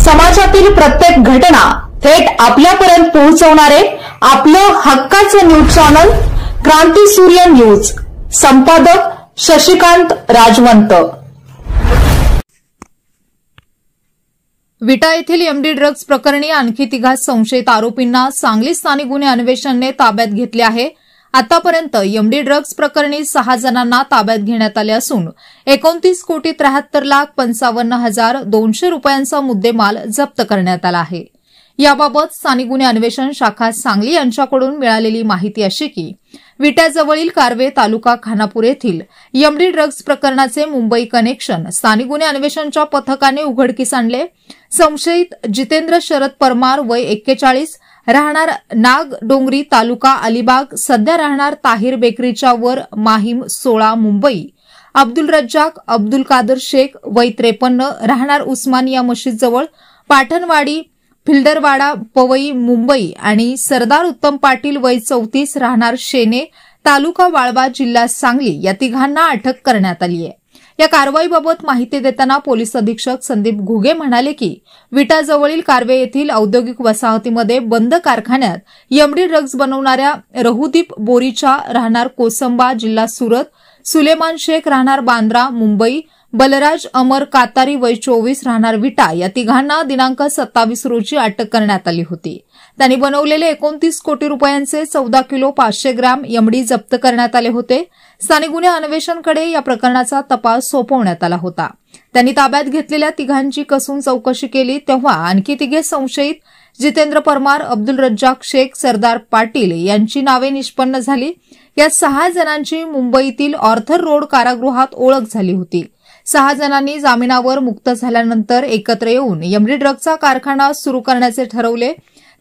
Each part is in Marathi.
समाजातील प्रत्येक घटना थेट आपल्यापर्यंत पोहोचवणारे आपलं हक्काचं न्यूज चॅनल क्रांती सूर्य न्यूज। संपादक शशिकांत राजवंत। विटा येथील एमडी ड्रग्ज प्रकरणी आणखी 3 संशयित आरोपींना सांगली स्थानिक गुन्हे अन्वेषणाने ताब्यात घेतले आहे। आतापर्यंत एमडी ड्रग्ज प्रकरणी 6 जणांना ताब्यात घेण्यात आले असून 29,73,55,200 रुपयांचा मुद्देमाल जप्त करण्यात आला आहे। याबाबत स्थानिक गुन्हे अन्वेषण शाखा सांगली यांच्याकडून मिळालेली माहिती अशी की विट्याजवळील कारवे तालुका खानापूर येथील एमडी ड्रग्ज प्रकरणाचे मुंबई कनेक्शन स्थानिक गुन्हे अन्वेषणच्या पथकाने उघडकीस आणले। संशयित जितेंद्र शरद परमार वय 41 राहणार नाग डोंगरी तालुका अलिबाग सध्या राहणार ताहिर बेकरीच्या वर माहीम 16 मुंबई, अब्दुल रज्जाक अब्दुल कादर शेख वय 53 राहणार उस्मानिया मशीद जवळ पाठणवाडी फिल्डरवाडा पवई मुंबई आणि सरदार उत्तम पाटील वय 34 राहणार शेने तालुका वाळवा जिल्हा सांगली या 3घांना अटक करण्यात आली आहे। या कारवाईबाबत माहिती देताना पोलीस अधीक्षक संदीप घुगे म्हणाले की विटाजवळील कारवे येथील औद्योगिक वसाहतीमध्ये बंद कारखान्यात एमडी ड्रग्ज बनवणाऱ्या रहूदीप बोरीच्या राहणार कोसंबा जिल्हा सुरत, सुलेमान शेख राहणार बांद्रा मुंबई, बलराज अमर कातारी वय 24 राहणार विटा या 3घांना दिनांक 27 रोजी अटक करण्यात आली होती। त्यांनी बनवलेले 29 कोटी रुपयांचे 14 किलो 500 ग्रॅम एमडी जप्त करण्यात आले होते। स्थानिक गुन्हे अन्वेषणकडे या प्रकरणाचा तपास सोपवण्यात आला होता। त्यांनी ताब्यात घेतलेल्या 3घांची कसून चौकशी केली तेव्हा आणखी 3 संशयित जितेंद्र परमार, अब्दुल रज्जाक शेख, सरदार पाटील यांची नावे निष्पन्न झाली। या 6 जणांची मुंबईतील ऑर्थर रोड कारागृहात ओळख झाली होती। 6 जणांनी जामिनावर मुक्त झाल्यानंतर एकत्र येऊन एमडी ड्रग्जचा कारखाना सुरू करण्याचे ठरवले।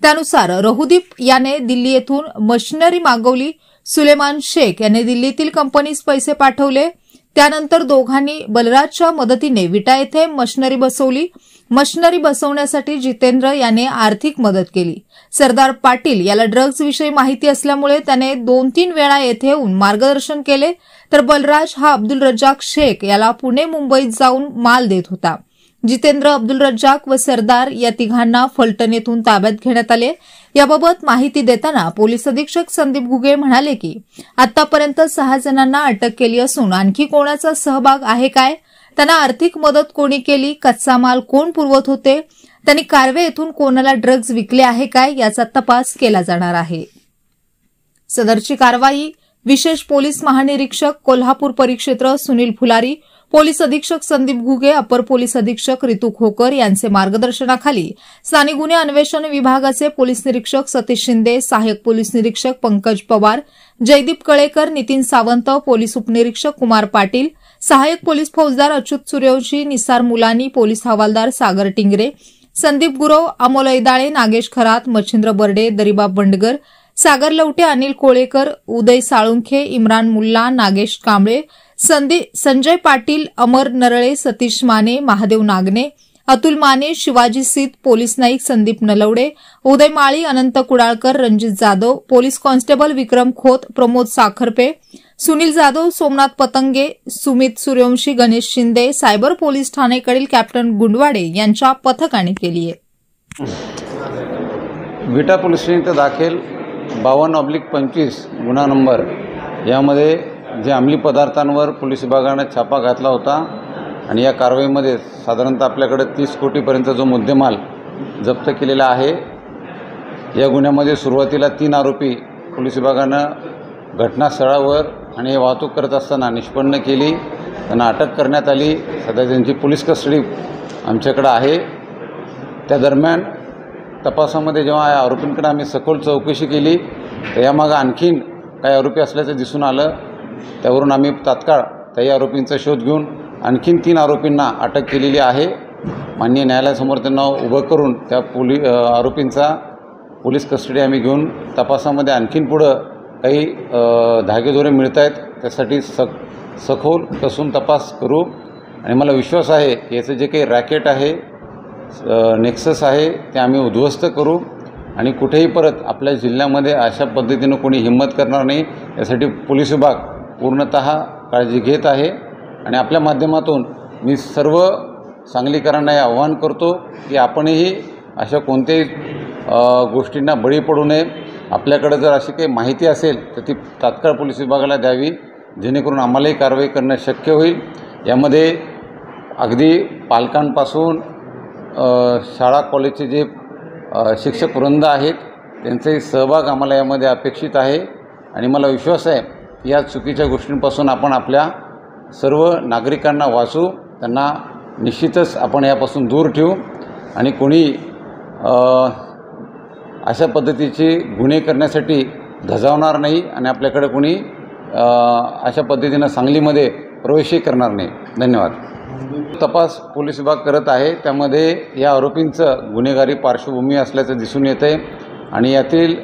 त्यानुसार रहूदीप याने दिल्ली येथून मशिनरी मागवली। सुलेमान शेख याने दिल्लीतील कंपनीस पैसे पाठवले। त्यानंतर दोघांनी बलराजच्या मदतीने विटा येथे मशिनरी बसवली। मशिनरी बसवण्यासाठी जितेंद्र याने आर्थिक मदत केली। सरदार पाटील याला ड्रग्जविषयी माहिती असल्यामुळे त्याने 2-3 वेळा येथे येऊन मार्गदर्शन केले, तर बलराज हा अब्दुल रज्जाक शेख याला पुणे मुंबईत जाऊन माल देत होता। जितेंद्र, अब्दुल रज्जाक व सरदार या 3घांना फलटण येथून ताब्यात घेण्यात आले। याबाबत माहिती देताना पोलीस अधीक्षक संदीप घुगे म्हणाले की आतापर्यंत 6 जणांना अटक केली असून आणखी कोणाचा सहभाग आहे काय, त्यांना आर्थिक मदत कोणी केली, कच्चा माल कोण पुरवत होते, त्यांनी कारवे येथून कोणाला ड्रग्ज विकले आहे काय याचा तपास केला जाणार आहे। सदरची कारवाई विशेष पोलीस महानिरीक्षक कोल्हापूर परिक्षेत्र सुनील फुलारी, पोलीस अधीक्षक संदीप घुगे, अपर पोलीस अधीक्षक रितू खोकर यांचे मार्गदर्शनाखाली स्थानिक गुन्हे अन्वेषण विभागाचे पोलीस निरीक्षक सतीश शिंदे, सहाय्यक पोलीस निरीक्षक पंकज पवार, जयदीप कळेकर, नितीन सावंत, पोलीस उपनिरीक्षक कुमार पाटील, सहाय्यक पोलीस फौजदार अच्युत सूर्यवंशी, निसार मुलानी, पोलीस हवालदार सागर टिंगरे, संदीप गुरव, अमोल ऐदाळे, नागेश खरात, मच्छिंद्र बर्डे, दरिबाब बंडगर, सागर लवटे, अनिल कोळेकर, उदय साळुंखे, इम्रान मुल्ला, नागेश कांबळे, संजय पाटील, अमर नरळे, सतीश माने, महादेव नागने, अतुल माने, शिवाजी सीत, police Naik Sandeep Nalawade, Uday Mali, Anant Kudalkar, Ranjit Jadhav, police constable Vikram Khot, Pramod Sakharpe, Sunil Jadhav, Somnath Patange, Sumit Suryavanshi, Ganesh Shinde, cyber police ठाणेकडील कॅप्टन गुंडवाडे यांच्या पथकाने केली आहे। विटा पोलीस स्टेशन दाखल 52/25 गुन्हा नंबर यामध्ये जे अंमली पदार्थांवर पोलीस विभागाने छापा घातला होता आणि या कारवाईमध्ये साधारणतः आपल्याकडे 30 कोटीपर्यंत जो मुद्देमाल जप्त केलेला आहे। या गुन्ह्यामध्ये सुरुवातीला 3 आरोपी पोलीस विभागानं घटनास्थळावर आणि वाहतूक करत असताना निष्पन्न केली, त्यांना अटक करण्यात आली। सध्या त्यांची पोलीस कस्टडी आमच्याकडे आहे। त्या दरम्यान तपासामध्ये जेव्हा या आरोपींकडे आम्ही सखोल चौकशी केली तर यामागं आणखीन काही आरोपी असल्याचं दिसून आलं। त्यावरून आम्ही तात्काळ त्या आरोपींचा शोध घेऊन आणखीन 3 आरोपींना अटक केलेली आहे। माननीय न्यायालयासमोर त्यांना उभं करून त्या आरोपींचा पोलीस कस्टडी आम्ही घेऊन तपासामध्ये आणखीन पुढं काही धागेदोरे मिळत आहेत त्यासाठी सखोल कसून तपास करू आणि मला विश्वास आहे की याचं जे काही रॅकेट आहे, नेक्सस आहे ते आम्ही उद्ध्वस्त करू आणि कुठेही परत आपल्या जिल्ह्यामध्ये अशा पद्धतीनं कोणी हिंमत करणार नाही यासाठी पोलीस विभाग पूर्णतः काळजी घेत आहे। आणि आपल्या माध्यमातून मी सर्व सांगलीकरांना हे आव्हान करतो की आपणही अशा कोणत्याही गोष्टींना बळी पडू नये. आपल्याकडे जर अशी काही माहिती असेल तर ती तात्काळ पोलीस विभागाला द्यावी, जेणेकरून आम्हालाही कारवाई करणं शक्य होईल. यामध्ये अगदी पालकांपासून शाळा कॉलेजचे जे शिक्षक वृंद आहेत त्यांचाही सहभाग आम्हाला यामध्ये अपेक्षित आहे. आणि मला विश्वास आहे की या चुकीच्या गोष्टींपासून आपण आपल्या सर्व नागरिकांना वाचू, त्यांना निश्चितच आपण यापासून दूर ठेवू. आणि कोणी अशा पद्धतीचे गुन्हे करण्यासाठी धजावणार नाही आणि आपल्याकडे कोणी अशा पद्धतीनं सांगलीमध्ये प्रवेशही करणार नाही. धन्यवाद. तपास पोलीस विभाग करत आहे. त्यामध्ये या आरोपींचं गुन्हेगारी पार्श्वभूमी असल्याचं दिसून येतं आहे. आणि यातील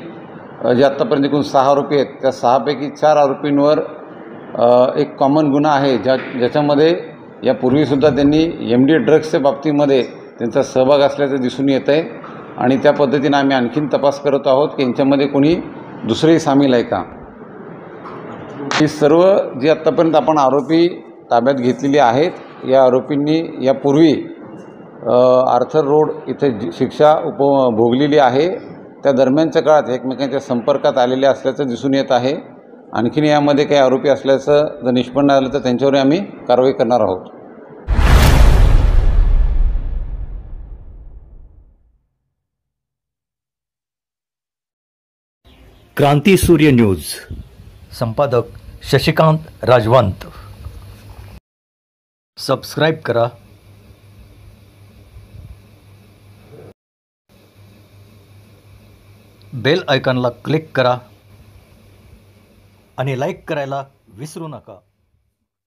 जे आत्तापर्यंत एकूण 6 आरोपी आहेत त्या 6 पैकी 4 आरोपींवर एक कॉमन गुन्हा आहे ज्याच्यामध्ये यापूर्वीसुद्धा त्यांनी MD ड्रग्सच्या बाबतीमध्ये त्यांचा सहभाग असल्याचं दिसून येतं आहे. आणि त्या पद्धतीनं आम्ही आणखीन तपास करत आहोत की यांच्यामध्ये कोणी दुसरेही सामील आहे का. ही सर्व जी आत्तापर्यंत आपण आरोपी ताब्यात घेतलेली आहेत, या आरोपींनी यापूर्वी आर्थर रोड इथे शिक्षा भोगलेली आहे. त्या दरम्यानच्या काळात एकमेकांच्या संपर्कात आलेले असल्याचं दिसून येत आहे. आणखीन यामध्ये काही आरोपी असल्याचं जर निष्पन्न झालं तर त्यांच्यावर आम्ही कारवाई करणार आहोत. क्रांती सूर्य न्यूज, संपादक शशिकांत राजवंत. सबस्क्राईब करा, बेल आयकॉनला क्लिक करा आणि लाईक करायला विसरू नका.